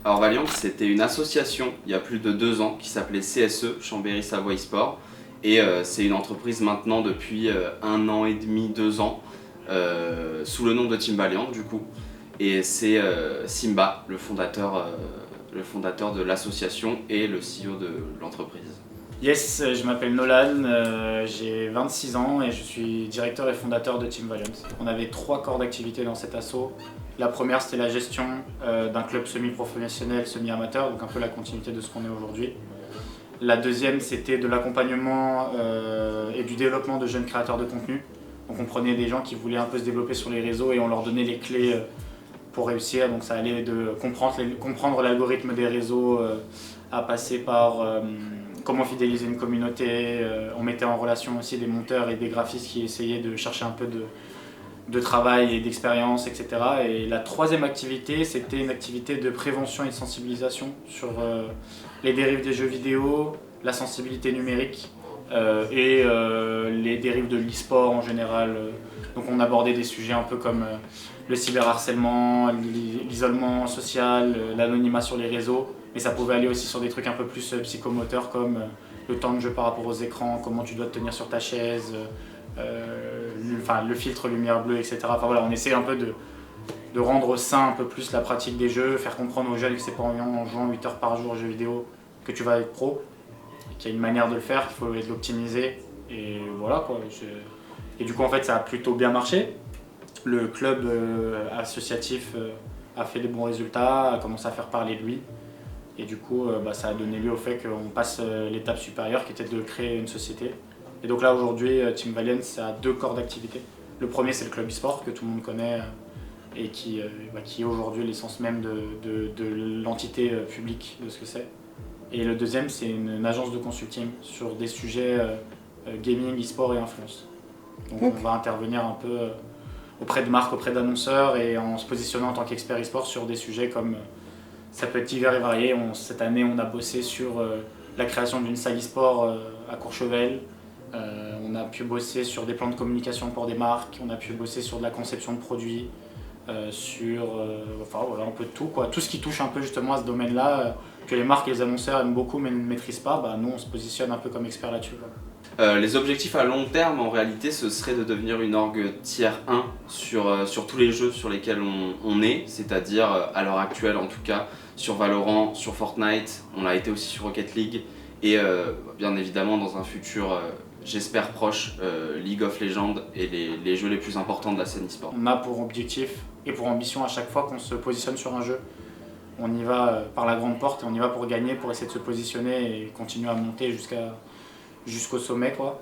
Alors Valiant, c'était une association il y a plus de 2 ans qui s'appelait CSE, Chambéry Savoie eSport. Et c'est une entreprise maintenant depuis 1 an et demi, 2 ans, sous le nom de Team Valiant du coup. Et c'est Simba, le fondateur de l'association et le CEO de l'entreprise. Yes, je m'appelle Nolan, j'ai 26 ans et je suis directeur et fondateur de Team Valiant. On avait 3 corps d'activité dans cet asso. La première, c'était la gestion d'un club semi-professionnel, semi-amateur, donc un peu la continuité de ce qu'on est aujourd'hui. La deuxième, c'était de l'accompagnement et du développement de jeunes créateurs de contenu. Donc on prenait des gens qui voulaient un peu se développer sur les réseaux et on leur donnait les clés pour réussir. Donc ça allait de comprendre l'algorithme des réseaux à passer par comment fidéliser une communauté. On mettait en relation aussi des monteurs et des graphistes qui essayaient de chercher un peu de travail et d'expérience, etc. Et la troisième activité, c'était une activité de prévention et de sensibilisation sur les dérives des jeux vidéo, la sensibilité numérique et les dérives de l'e-sport en général. Donc on abordait des sujets un peu comme le cyberharcèlement, l'isolement social, l'anonymat sur les réseaux, mais ça pouvait aller aussi sur des trucs un peu plus psychomoteurs comme le temps de jeu par rapport aux écrans, comment tu dois te tenir sur ta chaise, le filtre lumière bleue, etc. Enfin voilà, on essaie un peu de rendre sain un peu plus la pratique des jeux, faire comprendre aux jeunes que c'est pas en jouant 8 heures par jour aux jeux vidéo que tu vas être pro, qu'il y a une manière de le faire, qu'il faut l'optimiser, et voilà quoi. Et du coup en fait ça a plutôt bien marché. Le club associatif a fait des bons résultats, a commencé à faire parler de lui. Et du coup, ça a donné lieu au fait qu'on passe l'étape supérieure qui était de créer une société. Et donc là aujourd'hui, Team Valiant, ça a 2 corps d'activité. Le premier, c'est le club e-sport que tout le monde connaît et qui est aujourd'hui l'essence même de l'entité publique de ce que c'est. Et le deuxième, c'est une agence de consulting sur des sujets gaming, e-sport et influence. Donc on va intervenir un peu auprès de marques, auprès d'annonceurs et en se positionnant en tant qu'expert e-sport sur des sujets comme ça peut être divers et varié. Cette année, on a bossé sur la création d'une salle e-sport à Courchevel. On a pu bosser sur des plans de communication pour des marques. On a pu bosser sur de la conception de produits, enfin voilà, un peu de tout quoi. Tout ce qui touche un peu justement à ce domaine-là, que les marques et les annonceurs aiment beaucoup mais ne maîtrisent pas, nous on se positionne un peu comme experts là-dessus. Les objectifs à long terme, en réalité, ce serait de devenir une org tier 1 sur tous les jeux sur lesquels on est, c'est-à-dire à l'heure actuelle en tout cas, sur Valorant, sur Fortnite, on a été aussi sur Rocket League, et bien évidemment dans un futur, j'espère proche, League of Legends et les jeux les plus importants de la scène e-sport. On a pour objectif et pour ambition à chaque fois qu'on se positionne sur un jeu, on y va par la grande porte et on y va pour gagner, pour essayer de se positionner et continuer à monter jusqu'au sommet quoi.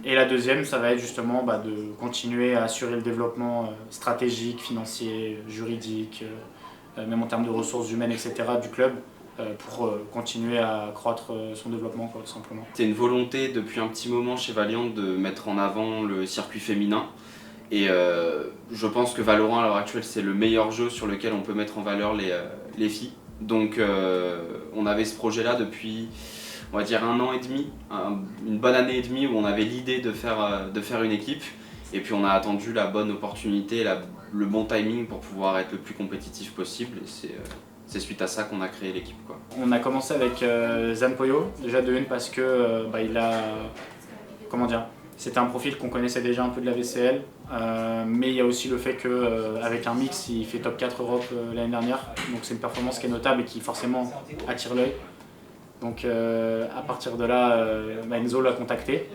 Et la deuxième, ça va être justement de continuer à assurer le développement stratégique, financier, juridique, même en termes de ressources humaines, etc. du club pour continuer à accroître son développement quoi, tout simplement. C'est une volonté depuis un petit moment chez Valiant de mettre en avant le circuit féminin. Et je pense que Valorant à l'heure actuelle c'est le meilleur jeu sur lequel on peut mettre en valeur les filles. Donc on avait ce projet là depuis on va dire 1 an et demi, une bonne année et demie où on avait l'idée de faire une équipe. Et puis on a attendu la bonne opportunité, le bon timing pour pouvoir être le plus compétitif possible. Et c'est suite à ça qu'on a créé l'équipe quoi. On a commencé avec Zanpoyo, déjà de une parce que il a, comment dire, c'était un profil qu'on connaissait déjà un peu de la VCL, mais il y a aussi le fait qu'avec un mix, il fait top 4 Europe l'année dernière, donc c'est une performance qui est notable et qui forcément attire l'œil. Donc à partir de là, Enzo l'a contacté.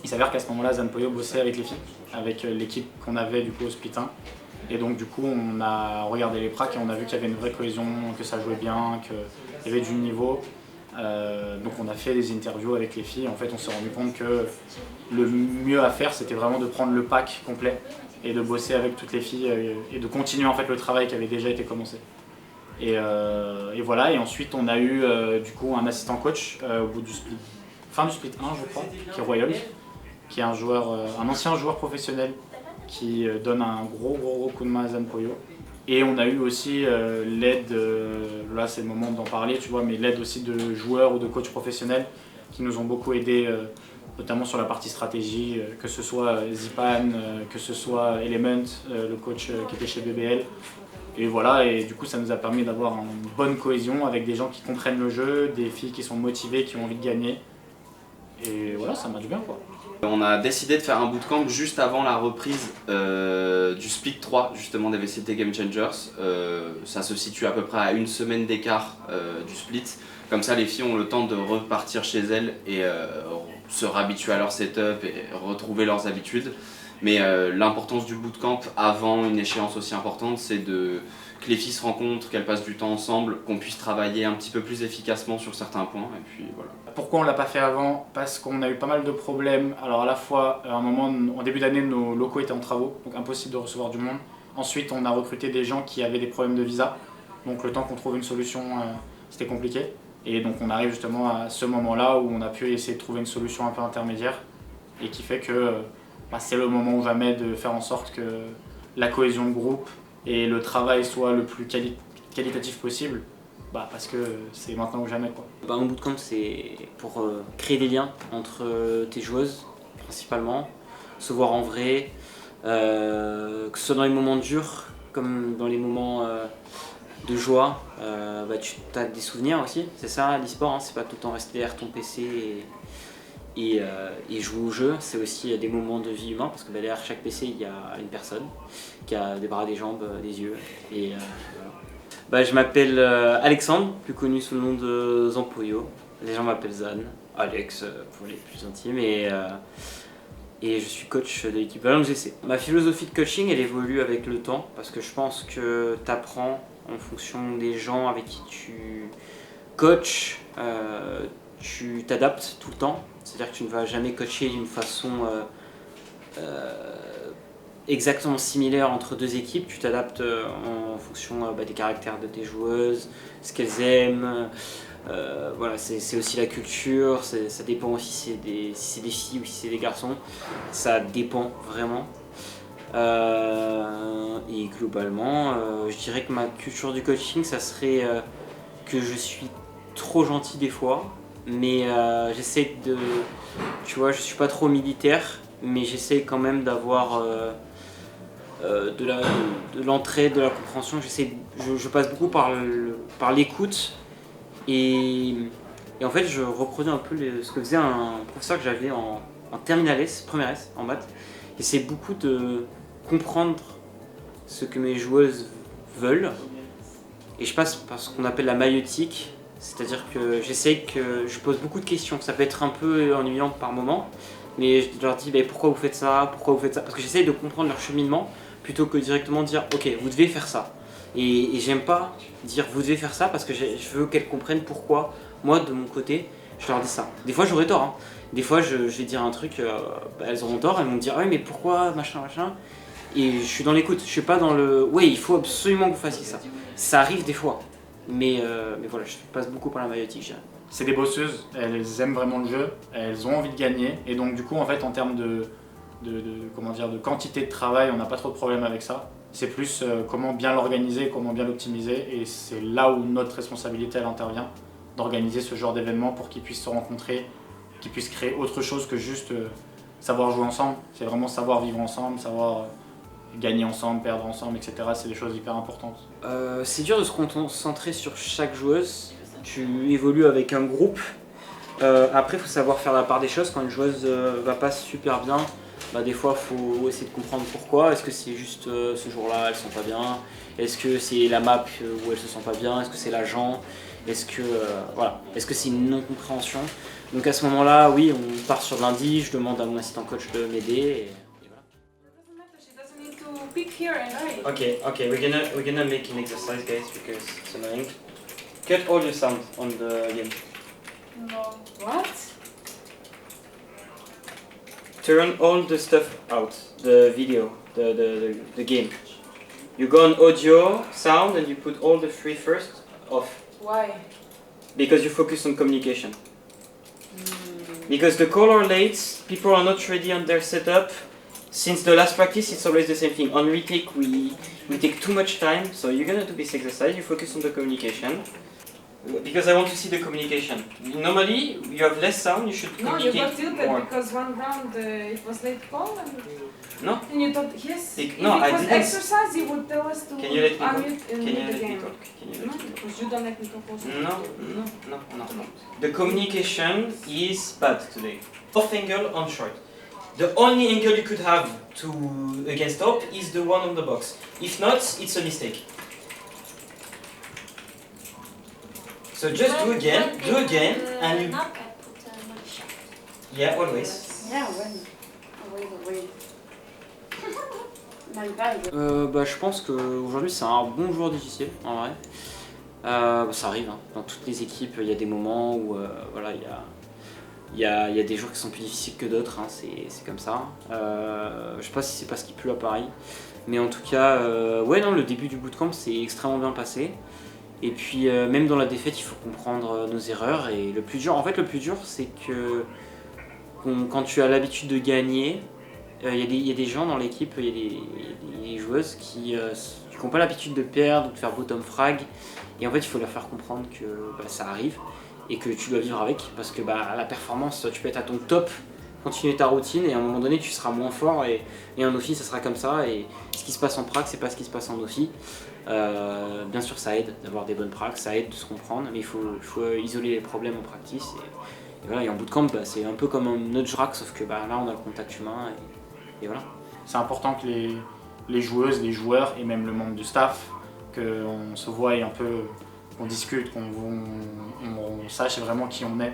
Il s'avère qu'à ce moment-là, Zanpoyo bossait avec les filles, avec l'équipe qu'on avait du coup au Split 1. Et donc du coup, on a regardé les pracs et on a vu qu'il y avait une vraie cohésion, que ça jouait bien, qu'il y avait du niveau. Donc on a fait des interviews avec les filles. En fait, on s'est rendu compte que le mieux à faire, c'était vraiment de prendre le pack complet et de bosser avec toutes les filles et de continuer en fait le travail qui avait déjà été commencé. Et voilà. Et ensuite, on a eu du coup un assistant coach au bout du split, fin du split 1, je crois, qui est Royal, qui est un ancien joueur professionnel qui donne un gros coup de main à Zanpoyo. Et on a eu aussi l'aide, là c'est le moment d'en parler, tu vois, mais l'aide aussi de joueurs ou de coachs professionnels qui nous ont beaucoup aidés, notamment sur la partie stratégie, que ce soit Zipan, que ce soit Element, le coach qui était chez BBL, Et voilà, et du coup ça nous a permis d'avoir une bonne cohésion avec des gens qui comprennent le jeu, des filles qui sont motivées, qui ont envie de gagner. Et voilà, ça marche bien quoi. On a décidé de faire un bootcamp juste avant la reprise du Split 3 justement des VCT Game Changers. Ça se situe à peu près à une semaine d'écart du Split. Comme ça les filles ont le temps de repartir chez elles et se réhabituer à leur setup et retrouver leurs habitudes. Mais l'importance du bootcamp avant une échéance aussi importante, c'est que les filles se rencontrent, qu'elles passent du temps ensemble, qu'on puisse travailler un petit peu plus efficacement sur certains points. Et puis voilà. Pourquoi on ne l'a pas fait avant? Parce qu'on a eu pas mal de problèmes. Alors à la fois, à un moment, en début d'année, nos locaux étaient en travaux, donc impossible de recevoir du monde. Ensuite, on a recruté des gens qui avaient des problèmes de visa. Donc le temps qu'on trouve une solution, c'était compliqué. Et donc on arrive justement à ce moment-là où on a pu essayer de trouver une solution un peu intermédiaire et qui fait que c'est le moment ou jamais de faire en sorte que la cohésion de groupe et le travail soit le plus qualitatif possible, parce que c'est maintenant ou jamais quoi. Un bootcamp c'est pour créer des liens entre tes joueuses principalement, se voir en vrai, que ce soit dans les moments durs comme dans les moments de joie, tu as des souvenirs aussi, c'est ça l'e-sport, hein, c'est pas tout le temps rester derrière ton PC et jouer au jeu, c'est aussi des moments de vie humain parce que derrière chaque PC il y a une personne qui a des bras, des jambes, des yeux et voilà. Je m'appelle Alexandre, plus connu sous le nom de Zampoyo. Les gens m'appellent Zan, Alex pour les plus intimes et je suis coach de l'équipe Valorant GC. Ma philosophie de coaching elle évolue avec le temps parce que je pense que tu apprends en fonction des gens avec qui tu coaches, tu t'adaptes tout le temps. C'est-à-dire que tu ne vas jamais coacher d'une façon exactement similaire entre deux équipes. Tu t'adaptes en fonction des caractères de tes joueuses, ce qu'elles aiment. Voilà, c'est aussi la culture, ça dépend aussi si c'est des filles ou si c'est des garçons. Ça dépend vraiment. Et globalement, je dirais que ma culture du coaching, ça serait que je suis trop gentil des fois. Mais j'essaie de, tu vois, je suis pas trop militaire, mais j'essaie quand même d'avoir de l'entraide, de la compréhension. Je passe beaucoup par l'écoute et en fait je reproduis un peu ce que faisait un professeur que j'avais en terminale S, première S, en maths. J'essaie beaucoup de comprendre ce que mes joueuses veulent et je passe par ce qu'on appelle la maïeutique. C'est-à-dire que je pose beaucoup de questions, ça peut être un peu ennuyant par moment, mais je leur dis pourquoi vous faites ça, parce que j'essaie de comprendre leur cheminement plutôt que directement dire ok vous devez faire ça. Et j'aime pas dire vous devez faire ça parce que je veux qu'elles comprennent pourquoi moi de mon côté je leur dis ça. Des fois j'aurai tort, hein. Des fois je vais dire un truc, elles auront tort, elles vont me dire ah oui mais pourquoi machin. Et je suis dans l'écoute, je suis pas dans le ouais il faut absolument que vous fassiez ça. Ça arrive des fois. Mais voilà, je passe beaucoup par la maïeutique. C'est des bosseuses, elles aiment vraiment le jeu, elles ont envie de gagner et donc du coup en fait en termes de quantité de travail on n'a pas trop de problème avec ça. C'est plus comment bien l'organiser, comment bien l'optimiser et c'est là où notre responsabilité elle intervient, d'organiser ce genre d'événement pour qu'ils puissent se rencontrer, qu'ils puissent créer autre chose que juste savoir jouer ensemble. C'est vraiment savoir vivre ensemble, savoir gagner ensemble, perdre ensemble, etc. C'est des choses hyper importantes. C'est dur de se concentrer sur chaque joueuse. Tu évolues avec un groupe. Après, il faut savoir faire la part des choses. Quand une joueuse va pas super bien, des fois, il faut essayer de comprendre pourquoi. Est-ce que c'est juste ce jour-là, elle se sent pas bien? Est-ce que c'est la map où elle se sent pas bien? Est-ce que c'est l'agent? Est-ce que c'est une non-compréhension? Donc à ce moment-là, oui, on part sur lundi. Je demande à mon assistant coach de m'aider. Pick here and I. Okay, we're gonna make an exercise, guys, because it's annoying. Cut all the sound on the game. No. What? Turn all the stuff out. The video, the game. You go on audio, sound, and you put all the three first off. Why? Because you focus on communication. Because the call are late, people are not ready on their setup. Since the last practice, it's always the same thing. On retake, we take too much time, so you're gonna do this exercise, you focus on the communication. Because I want to see the communication. Normally, you have less sound, you should No, you communicate got tilted more. because one round it was late call and No? you thought yes. If No, I it was didn't. exercise, you would tell us to Can you let me talk? unmute and Can you mute let me again. talk? Can you No, let me talk? because you don't let me talk also. No. The communication is bad today. Off angle on short. The only angle you could have to against top is the one on the box. If not, it's a mistake. So just do again, and you. Knock, I put my shot. Yeah, always. Yeah, when? My bad. Je pense qu'aujourd'hui c'est un bon joueur difficile en vrai. Ça arrive, hein. Dans toutes les équipes il y a des moments où voilà, il y a des joueurs qui sont plus difficiles que d'autres, hein. C'est comme ça. Je sais pas si c'est parce qu'il pleut à Paris, mais en tout cas, ouais, non, le début du bootcamp s'est extrêmement bien passé. Et puis même dans la défaite il faut comprendre nos erreurs, et le plus dur c'est que quand tu as l'habitude de gagner, il y a des gens dans l'équipe, il y a des joueuses qui n'ont pas l'habitude de perdre ou de faire bottom frag, et en fait il faut leur faire comprendre que ça arrive et que tu dois vivre avec, parce que la performance, tu peux être à ton top, continuer ta routine, et à un moment donné tu seras moins fort, et en offi ça sera comme ça, et ce qui se passe en prac c'est pas ce qui se passe en offi. Bien sûr ça aide d'avoir des bonnes pracs, ça aide de se comprendre, mais il faut isoler les problèmes en practice, et voilà, et en bootcamp c'est un peu comme un autre rack, sauf que là on a le contact humain, et voilà. C'est important que les joueuses, les joueurs et même le membre du staff, qu'on se voie et un peu, qu'on discute, on sache vraiment qui on est.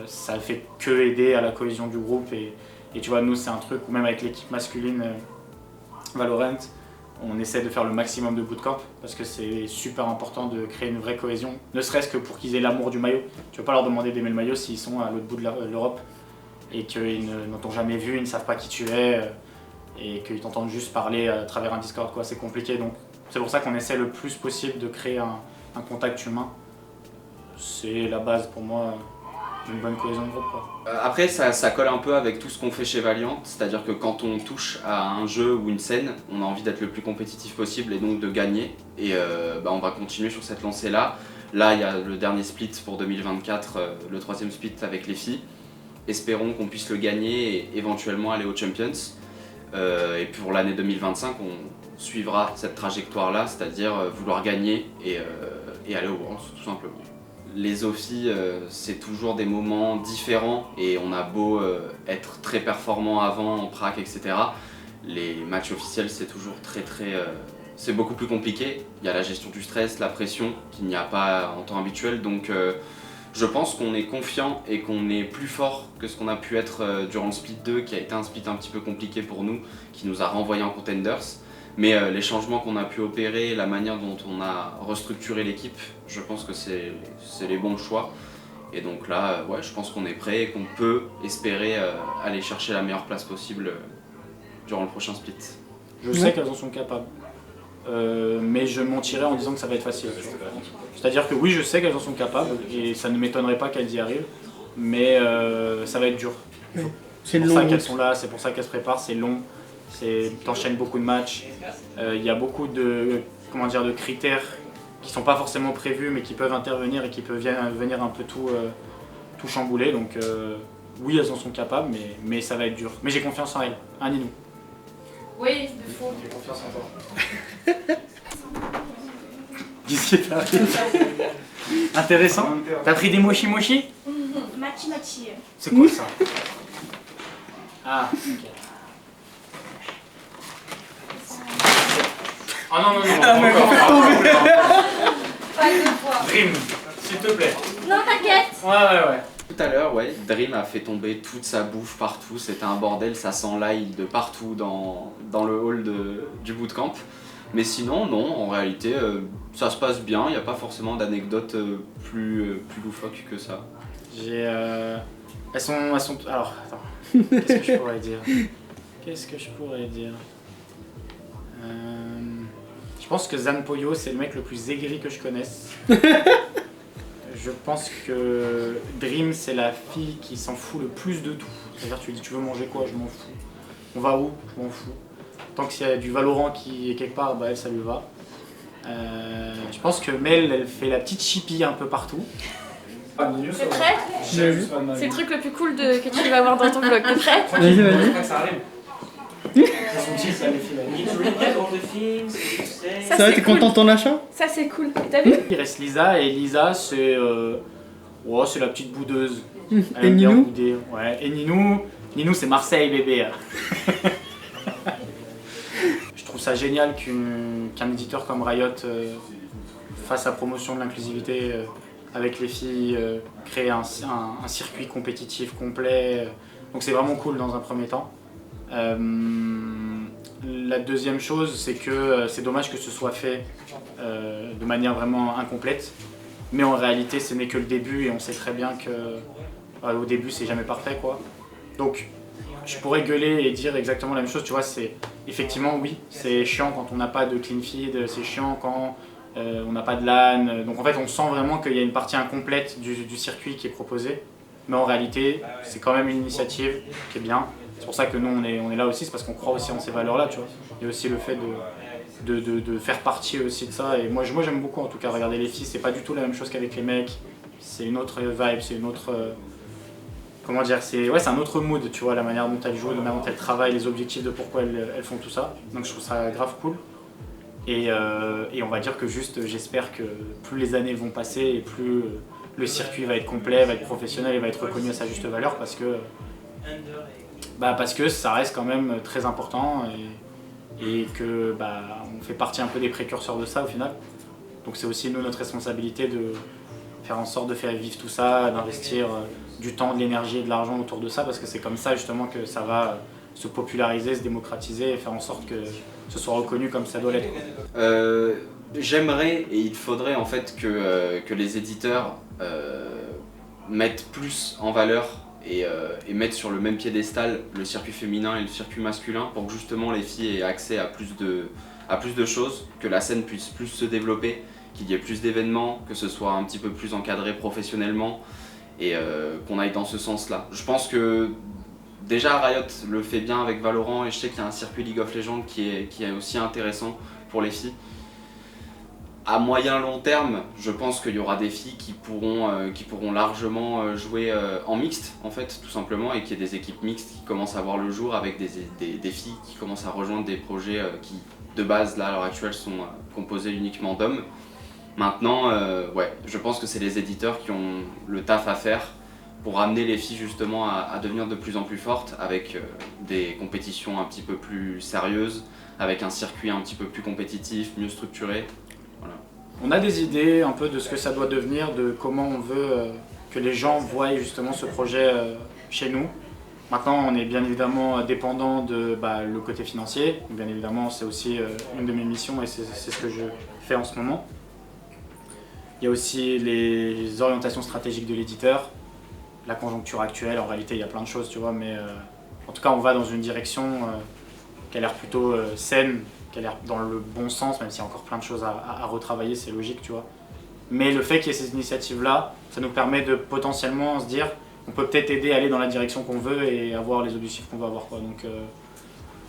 Ça ne fait que aider à la cohésion du groupe, et tu vois, nous c'est un truc où même avec l'équipe masculine Valorant, on essaie de faire le maximum de bootcamp parce que c'est super important de créer une vraie cohésion, ne serait-ce que pour qu'ils aient l'amour du maillot. Tu ne vas pas leur demander d'aimer le maillot s'ils sont à l'autre bout de l'Europe et qu'ils ne t'ont jamais vu, ils ne savent pas qui tu es, et qu'ils t'entendent juste parler à travers un Discord, quoi. C'est compliqué, donc c'est pour ça qu'on essaie le plus possible de créer un contact humain. C'est la base pour moi d'une bonne cohésion de groupe, quoi. Après, ça colle un peu avec tout ce qu'on fait chez Valiant, c'est-à-dire que quand on touche à un jeu ou une scène, on a envie d'être le plus compétitif possible et donc de gagner. Et on va continuer sur cette lancée-là. Là, il y a le dernier split pour 2024, le 3e split avec les filles. Espérons qu'on puisse le gagner et éventuellement aller aux Champions. Et pour l'année 2025, on suivra cette trajectoire-là, c'est-à-dire vouloir gagner et aller au Worlds, tout simplement. Les OFI, c'est toujours des moments différents, et on a beau être très performant avant, en prac, etc. Les matchs officiels, c'est toujours c'est beaucoup plus compliqué. Il y a la gestion du stress, la pression qu'il n'y a pas en temps habituel, donc je pense qu'on est confiant et qu'on est plus fort que ce qu'on a pu être durant le split 2, qui a été un split un petit peu compliqué pour nous, qui nous a renvoyé en contenders. Mais les changements qu'on a pu opérer, la manière dont on a restructuré l'équipe, je pense que c'est les bons choix. Et donc là, ouais, je pense qu'on est prêt et qu'on peut espérer aller chercher la meilleure place possible durant le prochain split. Je sais qu'elles en sont capables, mais je mentirais en disant que ça va être facile. C'est-à-dire que oui, je sais qu'elles en sont capables, et ça ne m'étonnerait pas qu'elles y arrivent, mais ça va être dur. C'est pour ça qu'elles sont là, c'est pour ça qu'elles se préparent, c'est long. T'enchaînes beaucoup de matchs, il y a beaucoup de critères qui sont pas forcément prévus mais qui peuvent intervenir et qui peuvent venir un peu tout chambouler, donc oui, elles en sont capables, mais ça va être dur. Mais j'ai confiance en elles, hein, Ninou? Oui, de fou. J'ai confiance en toi. Qu'est-ce qui t'arrive? Intéressant. T'as pris des mochi mochi? Machi machi. C'est quoi ça? Ah, ok. Oh non, Pas deux fois. Dream, s'il te plaît. Non, t'inquiète. Ouais. Tout à l'heure, ouais, Dream a fait tomber toute sa bouffe partout, c'était un bordel, ça sent l'ail de partout dans le hall du bootcamp. Mais sinon, non, en réalité, ça se passe bien, il n'y a pas forcément d'anecdotes plus loufoques que ça. Elles sont... Alors, attends, qu'est-ce que je pourrais dire? Je pense que Zanpoyo, c'est le mec le plus aigri que je connaisse. Je pense que Dream, c'est la fille qui s'en fout le plus de tout. C'est-à-dire, tu lui dis, tu veux manger quoi? Je m'en fous. On va où? Je m'en fous. Tant qu'il y a du Valorant qui est quelque part, elle, ça lui va. Je pense que Mel, elle fait la petite chipie un peu partout. T'es prêt? C'est le truc le plus cool que tu vas avoir dans ton vlog. T'es prêt? Vas-y, vas-y. Ça arrive. Ça va, t'es content de ton achat? Ça c'est cool. T'as vu? Il reste Lisa et Lisa c'est c'est la petite boudeuse. Elle Et aime bien Ninou? bouder. Ouais. Et Ninou c'est Marseille bébé. Je trouve ça génial qu'un éditeur comme Riot fasse la promotion de l'inclusivité avec les filles, créer un circuit compétitif complet. Donc c'est vraiment cool dans un premier temps. La deuxième chose, c'est que c'est dommage que ce soit fait de manière vraiment incomplète. Mais en réalité, ce n'est que le début et on sait très bien que au début, c'est jamais parfait, quoi. Donc, je pourrais gueuler et dire exactement la même chose, tu vois, c'est effectivement, oui, c'est chiant quand on n'a pas de clean feed, c'est chiant quand on n'a pas de LAN. Donc en fait, on sent vraiment qu'il y a une partie incomplète du circuit qui est proposée. Mais en réalité, c'est quand même une initiative qui est bien. C'est pour ça que nous, on est là aussi, c'est parce qu'on croit aussi en ces valeurs-là, tu vois. Il y a aussi le fait de faire partie aussi de ça. Et moi j'aime beaucoup, en tout cas, regarder les filles. C'est pas du tout la même chose qu'avec les mecs. C'est une autre vibe, c'est une autre... comment dire, c'est un autre mood, tu vois, la manière dont elles jouent, la manière dont elles travaillent, les objectifs de pourquoi elles font tout ça. Donc je trouve ça grave cool. Et on va dire que juste, j'espère que plus les années vont passer et plus le circuit va être complet, va être professionnel et va être reconnu à sa juste valeur parce que ça reste quand même très important et que on fait partie un peu des précurseurs de ça au final. Donc c'est aussi nous notre responsabilité de faire en sorte de faire vivre tout ça, d'investir du temps, de l'énergie et de l'argent autour de ça parce que c'est comme ça justement que ça va se populariser, se démocratiser et faire en sorte que ce soit reconnu comme ça doit l'être. J'aimerais et il faudrait en fait que les éditeurs mettent plus en valeur et mettent sur le même piédestal le circuit féminin et le circuit masculin pour que justement les filles aient accès à plus de choses, que la scène puisse plus se développer, qu'il y ait plus d'événements, que ce soit un petit peu plus encadré professionnellement et qu'on aille dans ce sens-là. Je pense que déjà Riot le fait bien avec Valorant et je sais qu'il y a un circuit League of Legends qui est aussi intéressant pour les filles. À moyen long terme, je pense qu'il y aura des filles qui pourront largement jouer en mixte en fait, tout simplement, et qu'il y ait des équipes mixtes qui commencent à voir le jour avec des filles qui commencent à rejoindre des projets qui de base là à l'heure actuelle sont composés uniquement d'hommes. Maintenant, je pense que c'est les éditeurs qui ont le taf à faire pour amener les filles justement à devenir de plus en plus fortes avec des compétitions un petit peu plus sérieuses, avec un circuit un petit peu plus compétitif, mieux structuré. Voilà. On a des idées un peu de ce que ça doit devenir, de comment on veut que les gens voient justement ce projet chez nous. Maintenant, on est bien évidemment dépendant de le côté financier. Bien évidemment, c'est aussi une de mes missions et c'est ce que je fais en ce moment. Il y a aussi les orientations stratégiques de l'éditeur, la conjoncture actuelle. En réalité, il y a plein de choses, tu vois, mais en tout cas, on va dans une direction qui a l'air plutôt saine, qui a l'air dans le bon sens, même s'il y a encore plein de choses à retravailler, c'est logique, tu vois. Mais le fait qu'il y ait ces initiatives-là, ça nous permet de potentiellement se dire on peut peut-être aider à aller dans la direction qu'on veut et avoir les objectifs qu'on veut avoir, quoi. Donc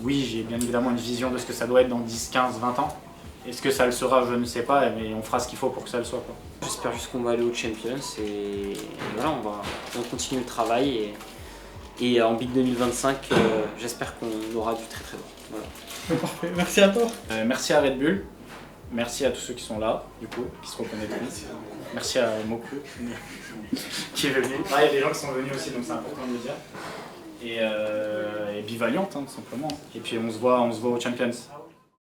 oui, j'ai bien évidemment une vision de ce que ça doit être dans 10, 15, 20 ans. Est-ce que ça le sera, je ne sais pas, mais on fera ce qu'il faut pour que ça le soit, quoi. J'espère juste qu'on va aller aux Champions et voilà, on va continuer le travail et en Big 2025, j'espère qu'on aura du très très bon. Voilà. Parfait, merci à toi. Merci à Red Bull, merci à tous ceux qui sont là, du coup, qui se reconnaîtront. Merci à Moku qui est venu. Il y a des gens qui sont venus aussi, donc c'est important de le dire. Et Bivaliant, tout simplement. Et puis on se voit aux Champions.